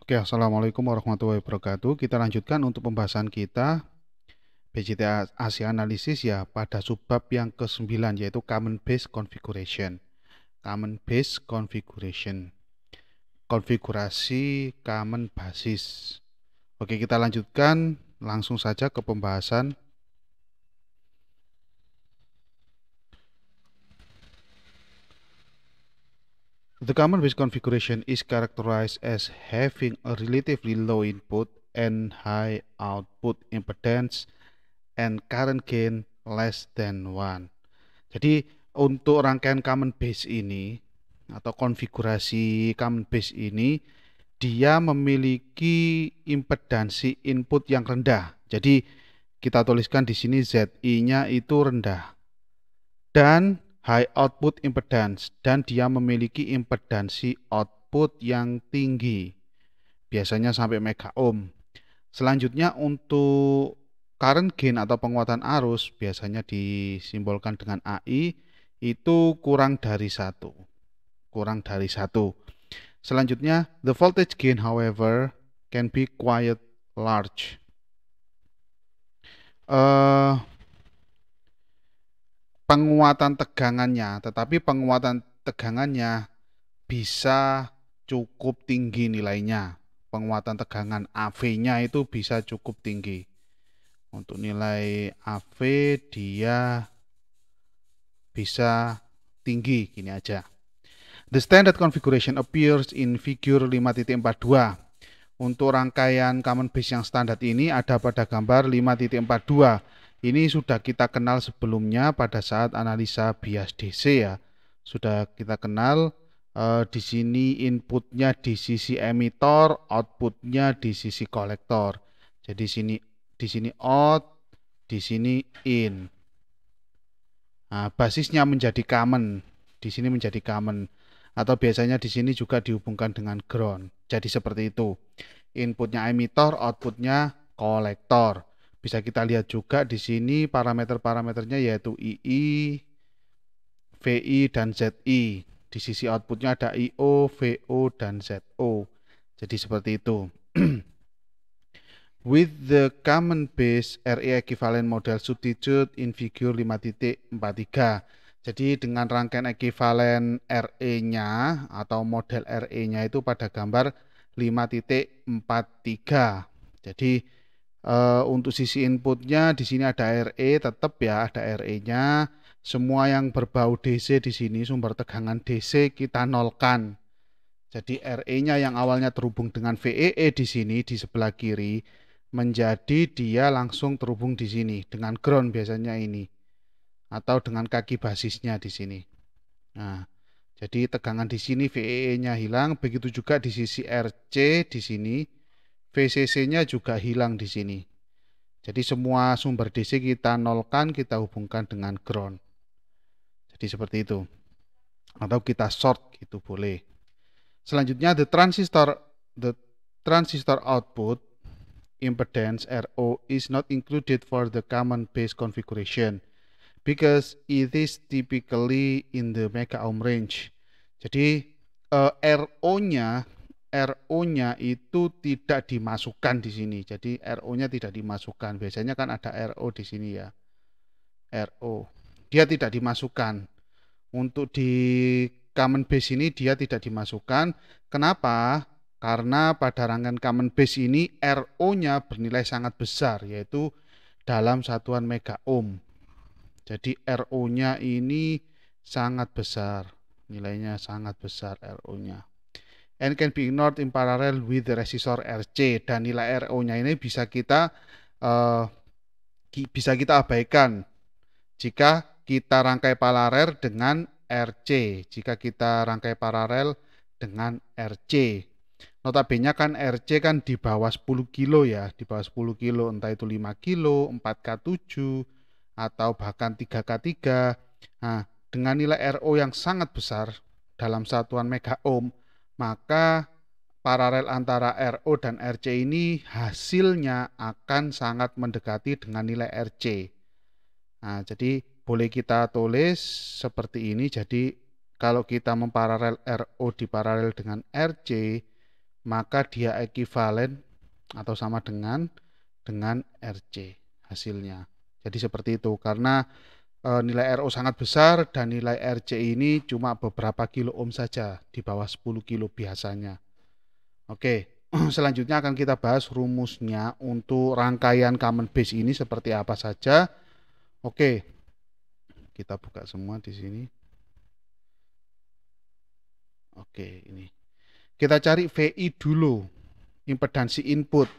Oke, Assalamualaikum warahmatullahi wabarakatuh. Kita lanjutkan untuk pembahasan kita BJT AC Analysis ya pada subbab yang ke-9 yaitu Common Base Configuration. Common Base Configuration. Konfigurasi common basis. Oke, kita lanjutkan langsung saja ke pembahasan. The common base configuration is characterized as having a relatively low input and high output impedance and current gain less than 1. Jadi untuk rangkaian common base ini atau konfigurasi common base ini dia memiliki impedansi input yang rendah. Jadi kita tuliskan di sini ZI-nya itu rendah dan high output impedance, dan dia memiliki impedansi output yang tinggi, biasanya sampai mega ohm. Selanjutnya untuk current gain atau penguatan arus biasanya disimbolkan dengan AI, itu kurang dari 1. Selanjutnya, the voltage gain however can be quite large. Penguatan tegangannya, tetapi penguatan tegangannya bisa cukup tinggi nilainya. Penguatan tegangan AV-nya itu bisa cukup tinggi. Untuk nilai AV dia bisa tinggi, gini aja. The standard configuration appears in figure 5.42. Untuk rangkaian common base yang standar ini ada pada gambar 5.42. Ini sudah kita kenal sebelumnya pada saat analisa bias DC ya. Sudah kita kenal di sini inputnya di sisi emitor, outputnya di sisi kolektor. Jadi di sini out, di sini in. Nah, basisnya menjadi common. Di sini menjadi common. Atau biasanya di sini juga dihubungkan dengan ground. Jadi seperti itu. Inputnya emitor, outputnya kolektor. Bisa kita lihat juga di sini parameter-parameternya yaitu II, VI, dan ZI. Di sisi outputnya ada IO, VO, dan ZO. Jadi seperti itu. With the common base RE equivalent model substitute in figure 5.43. Jadi dengan rangkaian ekuivalen RE-nya atau model RE-nya itu pada gambar 5.43. Jadi untuk sisi inputnya di sini ada RE, tetap ya ada RE-nya. Semua yang berbau DC di sini, sumber tegangan DC kita nolkan. Jadi RE-nya yang awalnya terhubung dengan VEE di sini di sebelah kiri menjadi dia langsung terhubung di sini dengan ground biasanya ini atau dengan kaki basisnya di sini. Nah, jadi tegangan di sini VEE-nya hilang, begitu juga di sisi RC di sini. VCC-nya juga hilang di sini. Jadi semua sumber DC kita nolkan, kita hubungkan dengan ground. Jadi seperti itu. Atau kita short gitu boleh. Selanjutnya the transistor output impedance RO is not included for the common base configuration because it is typically in the mega ohm range. Jadi RO-nya itu tidak dimasukkan di sini. Jadi RO-nya tidak dimasukkan. Biasanya kan ada RO di sini ya. RO. Dia tidak dimasukkan. Untuk di common base ini dia tidak dimasukkan. Kenapa? Karena pada rangkaian common base ini RO-nya bernilai sangat besar, yaitu dalam satuan mega ohm. Jadi RO-nya ini sangat besar. Nilainya sangat besar RO-nya. And can be ignored in parallel with the resistor RC, dan nilai RO-nya ini bisa kita abaikan jika kita rangkai paralel dengan RC. Jika kita rangkai paralel dengan RC. Notabene kan RC kan di bawah 10 kilo ya, di bawah 10 kilo, entah itu 5 kilo, 4K7 atau bahkan 3K3. Nah, dengan nilai RO yang sangat besar dalam satuan mega ohm, maka paralel antara RO dan RC ini hasilnya akan sangat mendekati dengan nilai RC. Nah, jadi boleh kita tulis seperti ini. Jadi kalau kita memparalel RO diparalel dengan RC, maka dia ekivalen atau sama dengan RC hasilnya. Jadi seperti itu, karena nilai RO sangat besar dan nilai RC ini cuma beberapa kilo ohm saja, di bawah 10 kilo biasanya. Oke, selanjutnya akan kita bahas rumusnya untuk rangkaian common base ini seperti apa saja. Oke, kita buka semua di sini. Oke, ini. Kita cari VI dulu, impedansi input.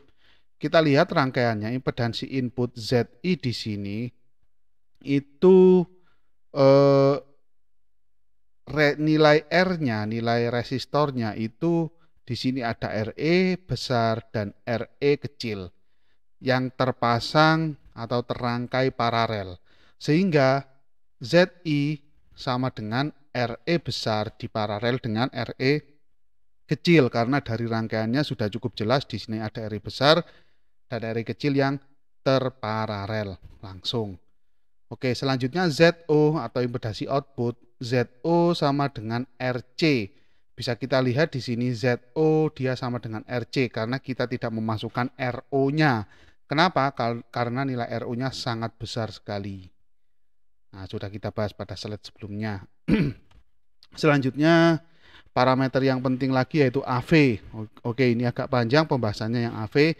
Kita lihat rangkaiannya, impedansi input ZI di sini itu nilai R-nya, nilai resistornya itu di sini ada RE besar dan RE kecil yang terpasang atau terangkai paralel. Sehingga ZI sama dengan RE besar diparalel dengan RE kecil, karena dari rangkaiannya sudah cukup jelas di sini ada RE besar dan RE kecil yang terparalel langsung. Oke, selanjutnya ZO atau impedansi output. ZO sama dengan RC. Bisa kita lihat di sini ZO dia sama dengan RC karena kita tidak memasukkan RO-nya. Kenapa? Karena nilai RO-nya sangat besar sekali. Nah, sudah kita bahas pada slide sebelumnya. Selanjutnya, parameter yang penting lagi yaitu AV. Oke, ini agak panjang pembahasannya yang AV.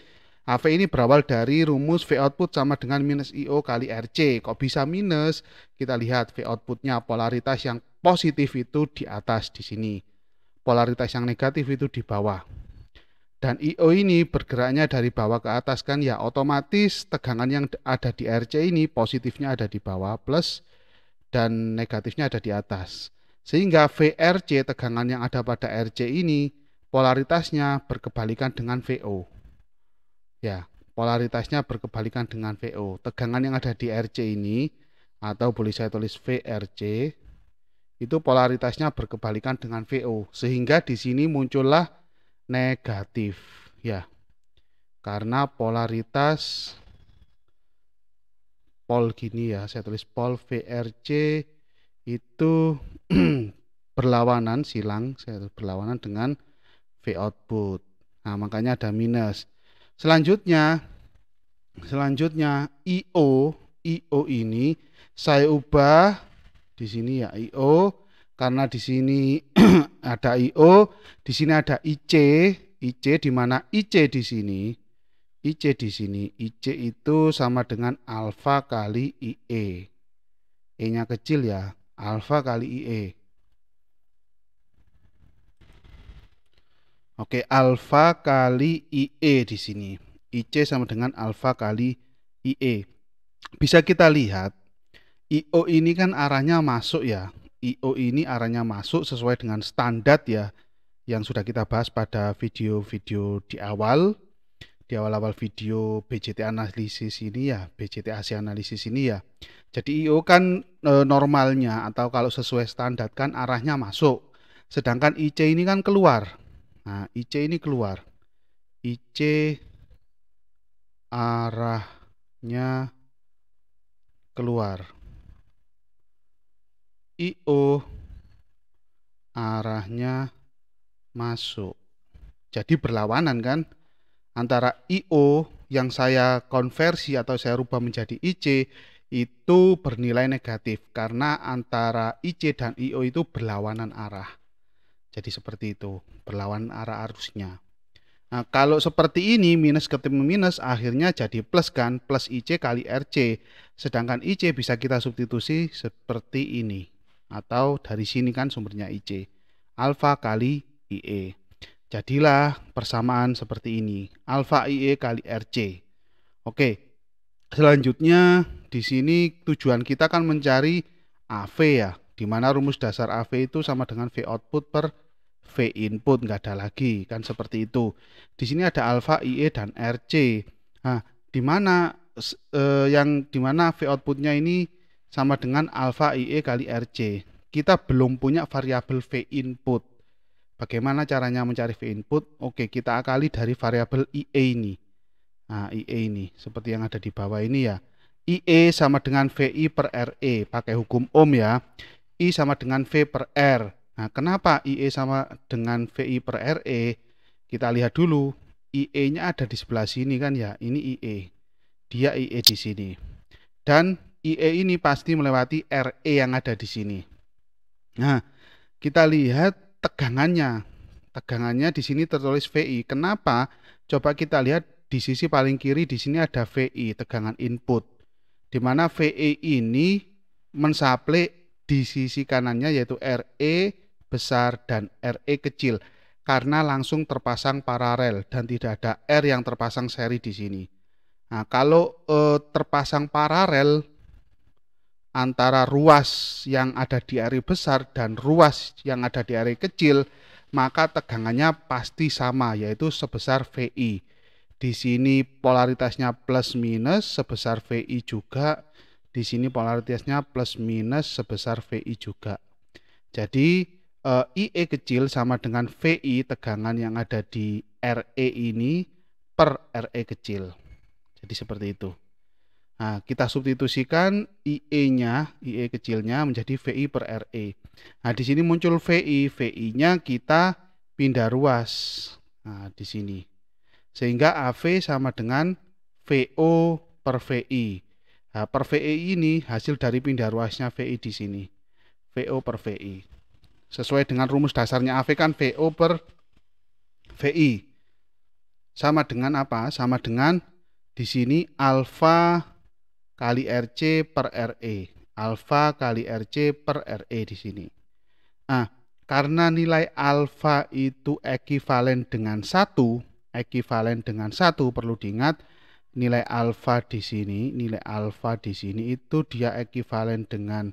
AV ini berawal dari rumus V output sama dengan minus IO kali RC. Kok bisa minus? Kita lihat V outputnya, polaritas yang positif itu di atas di sini. Polaritas yang negatif itu di bawah. Dan IO ini bergeraknya dari bawah ke atas kan ya, otomatis tegangan yang ada di RC ini positifnya ada di bawah plus dan negatifnya ada di atas. Sehingga VRC, tegangan yang ada pada RC ini, polaritasnya berkebalikan dengan VO. Ya, polaritasnya berkebalikan dengan VO. Tegangan yang ada di RC ini, atau boleh saya tulis VRC, itu polaritasnya berkebalikan dengan VO. Sehingga di sini muncullah negatif. Ya, karena polaritas pol gini ya, saya tulis pol VRC itu berlawanan silang, saya tulis berlawanan dengan V output. Nah, makanya ada minus. Selanjutnya IO ini saya ubah di sini ya IO, karena di sini ada IO, di sini ada IC di mana IC di sini IC itu sama dengan alfa kali IE. E-nya kecil ya, alfa kali IE. Oke, alfa kali IE di sini. IC sama dengan alfa kali IE. Bisa kita lihat, IO ini kan arahnya masuk ya. IO ini arahnya masuk sesuai dengan standar ya, yang sudah kita bahas pada video-video di awal video BJT analisis ini ya, BJT AC analisis ini ya. Jadi IO kan normalnya atau kalau sesuai standar kan arahnya masuk. Sedangkan IC ini kan keluar. Nah, IC ini keluar. IC arahnya keluar. IO arahnya masuk. Jadi berlawanan kan antara IO yang saya konversi atau saya rubah menjadi IC itu bernilai negatif karena antara IC dan IO itu berlawanan arah. Jadi seperti itu, berlawanan arah arusnya. Nah, kalau seperti ini minus ketemu minus akhirnya jadi plus kan, plus IC kali RC. Sedangkan IC bisa kita substitusi seperti ini. Atau dari sini kan sumbernya IC. Alfa kali IE. Jadilah persamaan seperti ini. Alfa IE kali RC. Oke. Selanjutnya di sini tujuan kita kan mencari AV ya. Di mana rumus dasar AV itu sama dengan V output per V input, nggak ada lagi kan seperti itu. Di sini ada alfa IE dan RC. Nah, di mana V outputnya ini sama dengan alfa IE kali RC. Kita belum punya variabel V input. Bagaimana caranya mencari V input? Oke, kita akali dari variabel IE ini. Nah, IE ini seperti yang ada di bawah ini ya. IE sama dengan VI per RE, pakai hukum Ohm ya. I sama dengan V per R. Nah, kenapa IE sama dengan VI per RE? Kita lihat dulu, IE-nya ada di sebelah sini kan ya, ini IE. Dia IE di sini. Dan IE ini pasti melewati RE yang ada di sini. Nah, kita lihat tegangannya. Tegangannya di sini tertulis VI. Kenapa? Coba kita lihat di sisi paling kiri di sini ada VI, tegangan input. Di mana VI ini mensuplai di sisi kanannya yaitu RE besar dan RE kecil karena langsung terpasang paralel dan tidak ada R yang terpasang seri di sini. Nah, kalau terpasang paralel antara ruas yang ada di RE besar dan ruas yang ada di RE kecil, maka tegangannya pasti sama, yaitu sebesar VI. Di sini polaritasnya plus minus sebesar VI juga. Di sini polaritasnya plus minus sebesar VI juga. Jadi IE kecil sama dengan VI tegangan yang ada di RE ini per RE kecil. Jadi seperti itu. Nah, kita substitusikan IE-nya, IE kecilnya menjadi VI per RE. Nah, di sini muncul VI, VI-nya kita pindah ruas. Nah, di sini. Sehingga AV sama dengan VO per VI. Nah, per VI ini hasil dari pindah ruasnya VI di sini. VO per VI. Sesuai dengan rumus dasarnya AV kan VO per VI. Sama dengan apa? Sama dengan di sini alfa kali RC per RE. Alfa kali RC per RE di sini. Nah, karena nilai alfa itu ekivalen dengan 1, perlu diingat nilai alfa di sini, itu dia ekivalen dengan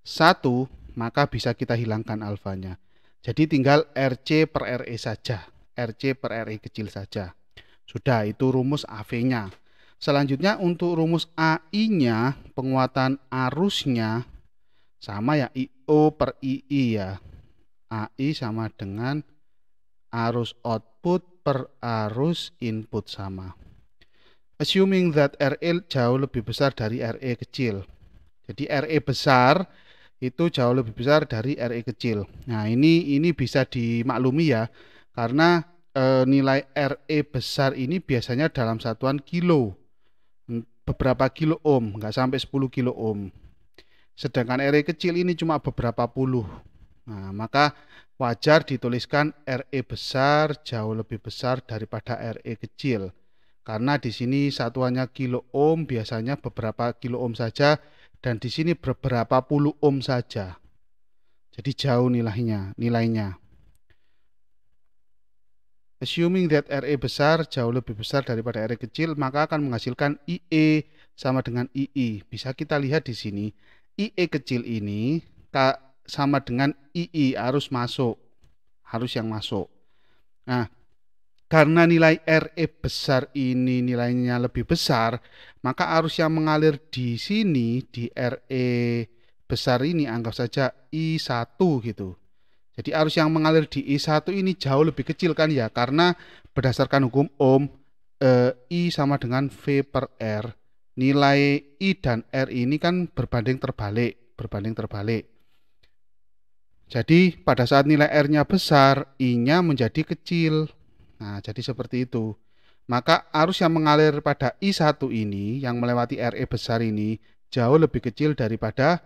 1, maka bisa kita hilangkan alfanya. Jadi tinggal RC per RE saja, RC per RE kecil saja. Sudah, itu rumus AV-nya. Selanjutnya untuk rumus AI-nya, penguatan arusnya sama ya, IO per II ya. AI sama dengan arus output per arus input sama. Assuming that RE jauh lebih besar dari RE kecil. Jadi RE besar itu jauh lebih besar dari RE kecil. Nah, ini bisa dimaklumi ya, karena nilai RE besar ini biasanya dalam satuan kilo. Beberapa kilo ohm, nggak sampai 10 kilo ohm. Sedangkan RE kecil ini cuma beberapa puluh. Nah, maka wajar dituliskan RE besar jauh lebih besar daripada RE kecil. Karena di sini satuannya kilo ohm, biasanya beberapa kilo ohm saja, dan di sini beberapa puluh ohm saja. Jadi jauh nilainya. Assuming that RE besar jauh lebih besar daripada RE kecil, maka akan menghasilkan IE sama dengan II. Bisa kita lihat di sini, IE kecil ini sama dengan II, arus yang masuk. Nah, karena nilai RE besar ini nilainya lebih besar, maka arus yang mengalir di sini, di RE besar ini, anggap saja I1 gitu. Jadi arus yang mengalir di I1 ini jauh lebih kecil kan ya, karena berdasarkan hukum Ohm, I sama dengan V per R. Nilai I dan R ini kan berbanding terbalik. Jadi pada saat nilai R-nya besar, I-nya menjadi kecil. Nah, jadi seperti itu. Maka arus yang mengalir pada I1 ini, yang melewati RE besar ini, jauh lebih kecil daripada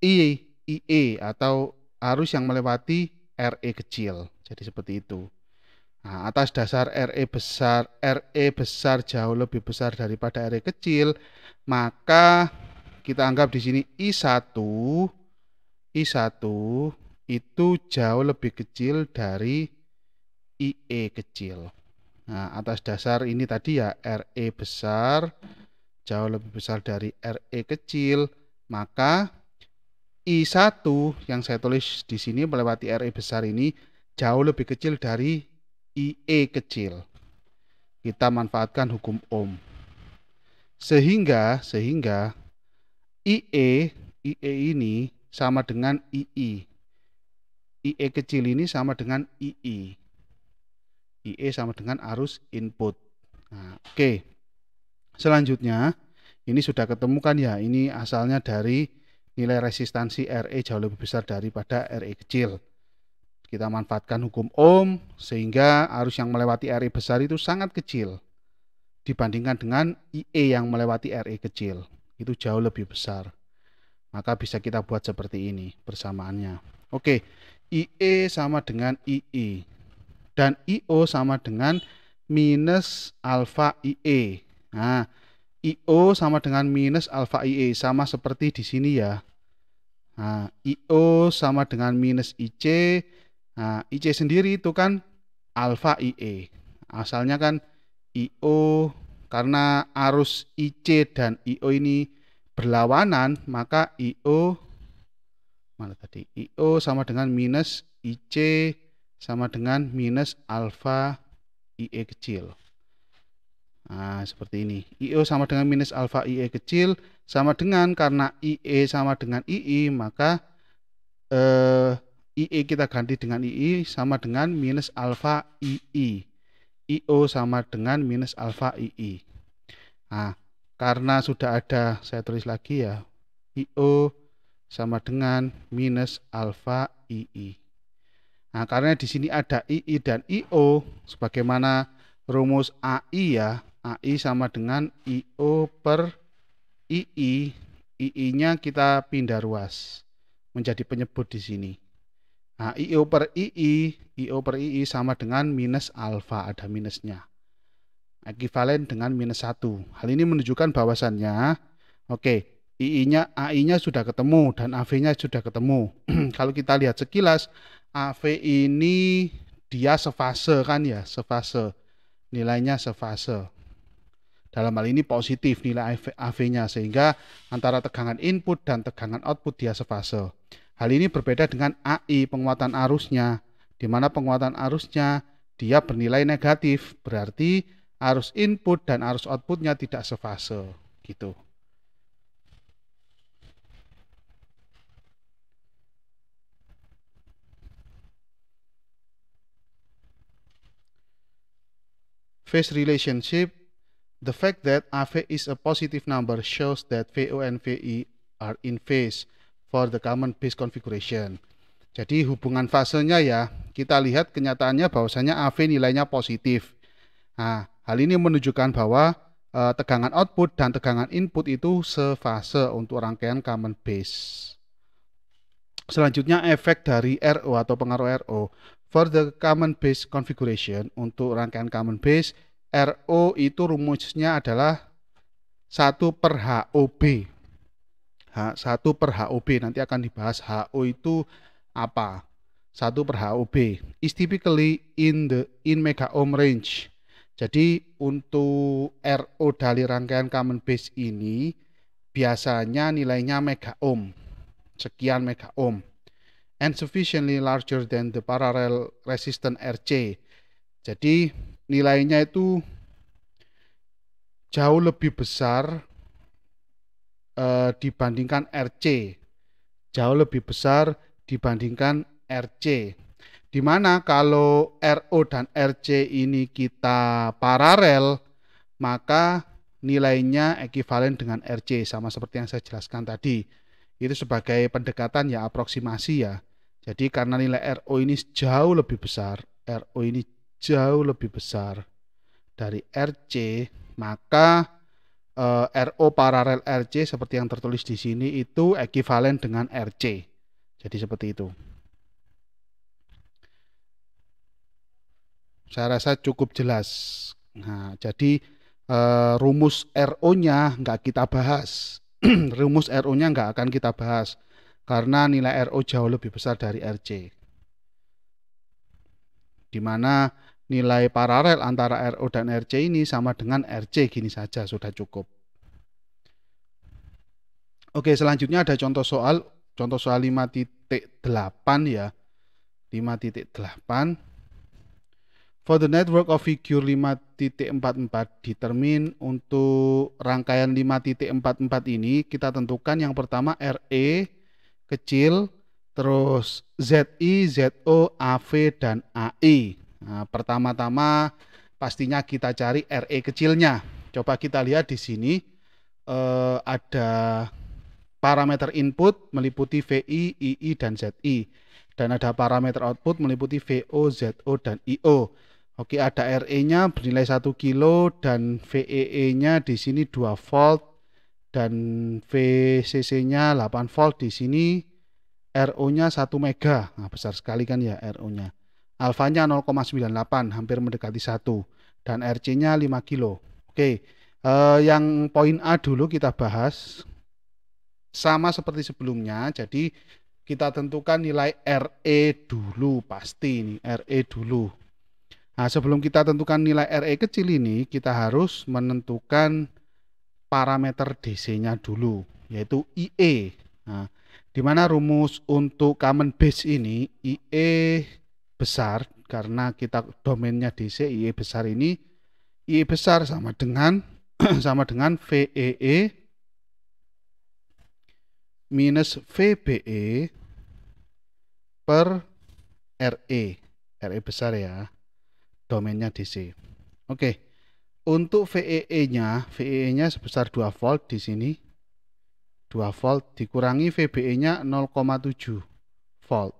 IE atau arus yang melewati RE kecil. Jadi seperti itu. Nah, atas dasar RE besar jauh lebih besar daripada RE kecil, maka kita anggap di sini I1 itu jauh lebih kecil dari IE kecil. Nah, atas dasar ini tadi ya, RE besar jauh lebih besar dari RE kecil, maka I1 yang saya tulis di sini melewati RE besar ini jauh lebih kecil dari IE kecil. Kita manfaatkan hukum Ohm. Sehingga IE ini sama dengan II. IE kecil ini sama dengan II. IE sama dengan arus input. Nah, oke. Selanjutnya, ini sudah ketemu kan ya, ini asalnya dari nilai resistansi RE jauh lebih besar daripada RE kecil. Kita manfaatkan hukum Ohm sehingga arus yang melewati RE besar itu sangat kecil dibandingkan dengan IE yang melewati RE kecil. Itu jauh lebih besar. Maka bisa kita buat seperti ini persamaannya. Oke, IE sama dengan II dan IO sama dengan minus alfa IE. Nah, IO sama dengan minus alfa IE, sama seperti di sini ya. Nah, IO sama dengan minus IC. Nah, IC sendiri itu kan alfa IE. Asalnya kan IO, karena arus IC dan IO ini berlawanan, maka IO mana tadi? IO sama dengan minus IC sama dengan minus alfa IE kecil. Nah, seperti ini. IO sama dengan minus alfa IE kecil sama dengan, karena IE sama dengan II, maka IE kita ganti dengan II sama dengan minus alfa II. IO sama dengan minus alfa II. Nah, karena sudah ada, saya tulis lagi ya, IO sama dengan minus alfa II. Nah, karena di sini ada II dan IO, sebagaimana rumus AI ya, AI sama dengan IO per II. II-nya kita pindah ruas menjadi penyebut di sini. Nah, IO per II sama dengan minus alfa, ada minusnya. Ekuivalen dengan minus 1. Hal ini menunjukkan bahwasannya, oke, AI-nya sudah ketemu dan AV-nya sudah ketemu. Kalau kita lihat sekilas, AV ini dia sefase kan ya, sefase. Nilainya sefase. Dalam hal ini positif nilai AV-nya, sehingga antara tegangan input dan tegangan output dia sefase. Hal ini berbeda dengan AI, penguatan arusnya, di mana penguatan arusnya dia bernilai negatif, berarti arus input dan arus outputnya tidak sefase, gitu. Phase relationship. The fact that AV is a positive number shows that VO and VI are in phase for the common base configuration. Jadi hubungan fasenya ya, kita lihat kenyataannya bahwasanya AV nilainya positif. Nah, hal ini menunjukkan bahwa tegangan output dan tegangan input itu sefase untuk rangkaian common base. Selanjutnya efek dari RO atau pengaruh RO. For the common base configuration, untuk rangkaian common base, RO itu rumusnya adalah 1 per HOB. 1 per HOB, nanti akan dibahas HO itu apa. 1 per HOB is typically in mega ohm range. Jadi untuk RO dari rangkaian common base ini biasanya nilainya mega ohm, sekian mega ohm, and sufficiently larger than the parallel resistance RC. Jadi nilainya itu jauh lebih besar dibandingkan RC, jauh lebih besar dibandingkan RC. Dimana kalau RO dan RC ini kita paralel, maka nilainya ekuivalen dengan RC, sama seperti yang saya jelaskan tadi. Itu sebagai pendekatan ya, aproksimasi ya. Jadi karena nilai RO ini jauh lebih besar, RO ini jauh lebih besar dari RC, maka RO paralel RC seperti yang tertulis di sini itu ekuivalen dengan RC. Jadi seperti itu. Saya rasa cukup jelas. Nah, jadi rumus RO-nya nggak kita bahas. Rumus RO-nya nggak akan kita bahas karena nilai RO jauh lebih besar dari RC. Di mana nilai paralel antara RO dan RC ini sama dengan RC, gini saja sudah cukup. Oke, selanjutnya ada contoh soal 5.8 ya. 5.8. For the network of figure 5.44 determine, untuk rangkaian 5.44 ini kita tentukan yang pertama RE kecil, terus ZI, ZO, AV, dan AI. Nah, pertama-tama pastinya kita cari RE kecilnya. Coba kita lihat di sini ada parameter input meliputi VI, II, dan ZI. Dan ada parameter output meliputi VO, ZO, dan IO. Oke, ada RE-nya bernilai 1 kilo dan VEE-nya di sini 2 volt dan VCC-nya 8 volt di sini. RO-nya 1 mega. Nah, besar sekali kan ya RO-nya. Alfanya 0,98, hampir mendekati 1 dan RC-nya 5 kilo. Oke, yang poin A dulu kita bahas. Sama seperti sebelumnya, jadi kita tentukan nilai RE dulu, pasti ini RE dulu. Nah, sebelum kita tentukan nilai RE kecil ini, kita harus menentukan parameter DC-nya dulu, yaitu IE. Nah, di mana rumus untuk common base ini, IE besar, karena kita domainnya DC, IE besar ini, IE besar sama dengan sama dengan VEE minus VBE per RE. RE besar ya, domainnya DC. Oke, untuk VEE-nya sebesar 2 volt di sini. 2 volt dikurangi VBE-nya 0,7 volt.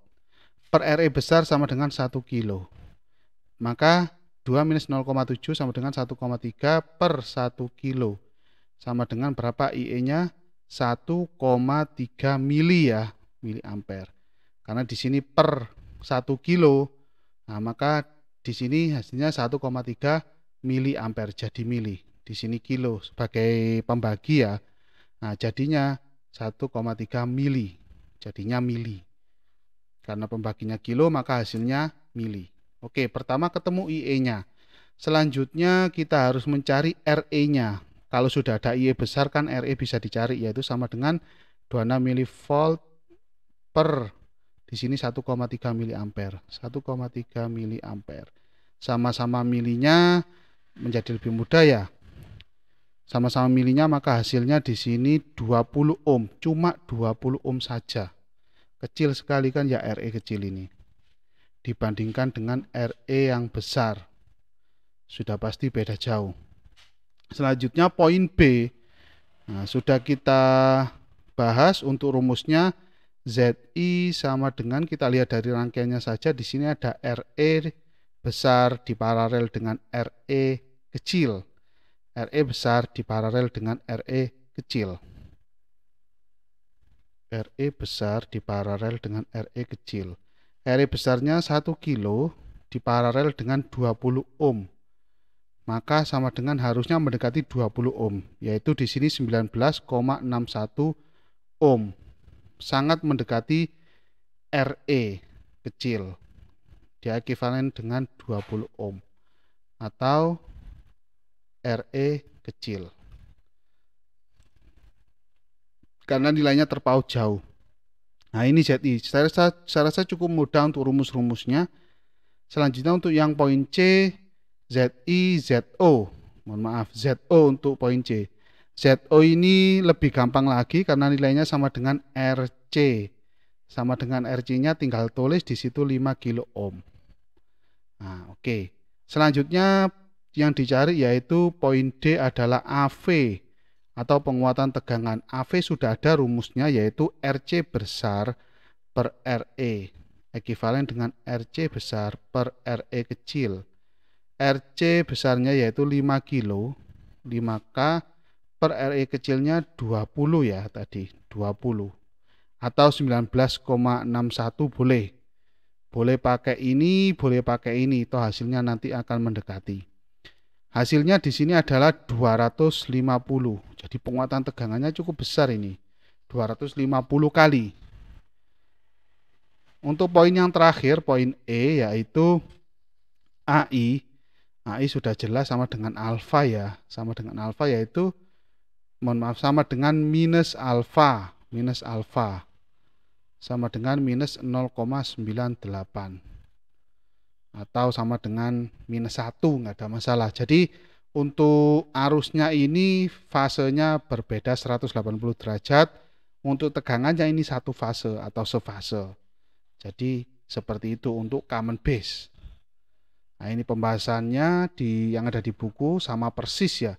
Per RE besar sama dengan 1 kilo. Maka 2 minus 0,7 sama dengan 1,3 per 1 kilo. Sama dengan berapa IE-nya? 1,3 mili ya, mili ampere. Karena di sini per 1 kilo, nah maka di sini hasilnya 1,3 mili ampere jadi mili. Di sini kilo sebagai pembagi ya. Nah, jadinya 1,3 mili. Jadinya mili. Karena pembaginya kilo maka hasilnya mili. Oke, pertama ketemu IE-nya. Selanjutnya kita harus mencari RE-nya. Kalau sudah ada IE besar kan RE bisa dicari, yaitu sama dengan 26 mV per di sini 1,3 mili ampere. 1,3 mili ampere. Sama-sama milinya menjadi lebih mudah ya. Sama-sama milinya maka hasilnya di sini 20 ohm. Cuma 20 ohm saja. Kecil sekali kan ya RE kecil ini. Dibandingkan dengan RE yang besar. Sudah pasti beda jauh. Selanjutnya poin B. Nah, sudah kita bahas untuk rumusnya ZI sama dengan, kita lihat dari rangkaiannya saja, di sini ada RE besar diparalel dengan RE kecil. RE besar diparalel dengan RE kecil. RE besar diparalel dengan RE kecil. RE besarnya 1 kilo diparalel dengan 20 ohm. Maka sama dengan harusnya mendekati 20 ohm, yaitu di sini 19,61 ohm. Sangat mendekati RE kecil. Dia ekuivalen dengan 20 ohm atau RE kecil. Karena nilainya terpaut jauh. Nah, ini ZI. Saya rasa cukup mudah untuk rumus-rumusnya. Selanjutnya untuk yang poin C, ZI, ZO. Mohon maaf, ZO untuk poin C. ZO ini lebih gampang lagi karena nilainya sama dengan RC. Sama dengan RC-nya tinggal tulis di situ 5 kilo ohm. Nah, oke. Selanjutnya yang dicari yaitu poin D adalah AV atau penguatan tegangan. AV sudah ada rumusnya yaitu RC besar per RE. Ekuivalen dengan RC besar per RE kecil. RC besarnya yaitu 5 kilo, 5K per RE kecilnya 20 ya tadi, 20. Atau 19,61 boleh. Boleh pakai ini, boleh pakai ini, itu hasilnya nanti akan mendekati. Hasilnya di sini adalah 250. Jadi penguatan tegangannya cukup besar ini. 250 kali. Untuk poin yang terakhir, poin E yaitu AI. AI sudah jelas sama dengan alfa ya. Sama dengan alfa yaitu, mohon maaf, sama dengan minus alfa. Minus alfa. Sama dengan minus 0,98. Atau sama dengan minus 1, nggak ada masalah. Jadi untuk arusnya ini fasenya berbeda 180 derajat. Untuk tegangannya ini satu fase atau sefase. Jadi seperti itu untuk common base. Nah, ini pembahasannya yang ada di buku sama persis ya.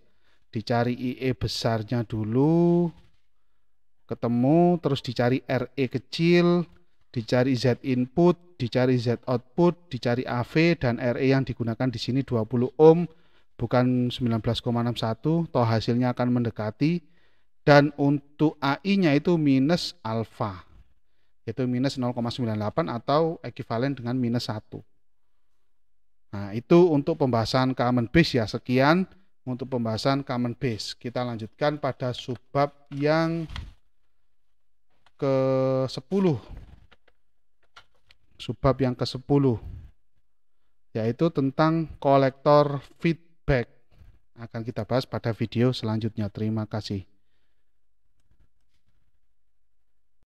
Dicari IE besarnya dulu, ketemu, terus dicari RE kecil, dicari Z input, dicari Z output, dicari AV, dan RE yang digunakan di sini 20 ohm, bukan 19,61, toh hasilnya akan mendekati. Dan untuk AI-nya itu minus alfa, yaitu minus 0,98 atau ekuivalen dengan minus 1. Nah, itu untuk pembahasan common base ya. Sekian untuk pembahasan common base. Kita lanjutkan pada subbab yang ke-10. Subbab yang ke-10 yaitu tentang kolektor feedback. Akan kita bahas pada video selanjutnya. Terima kasih.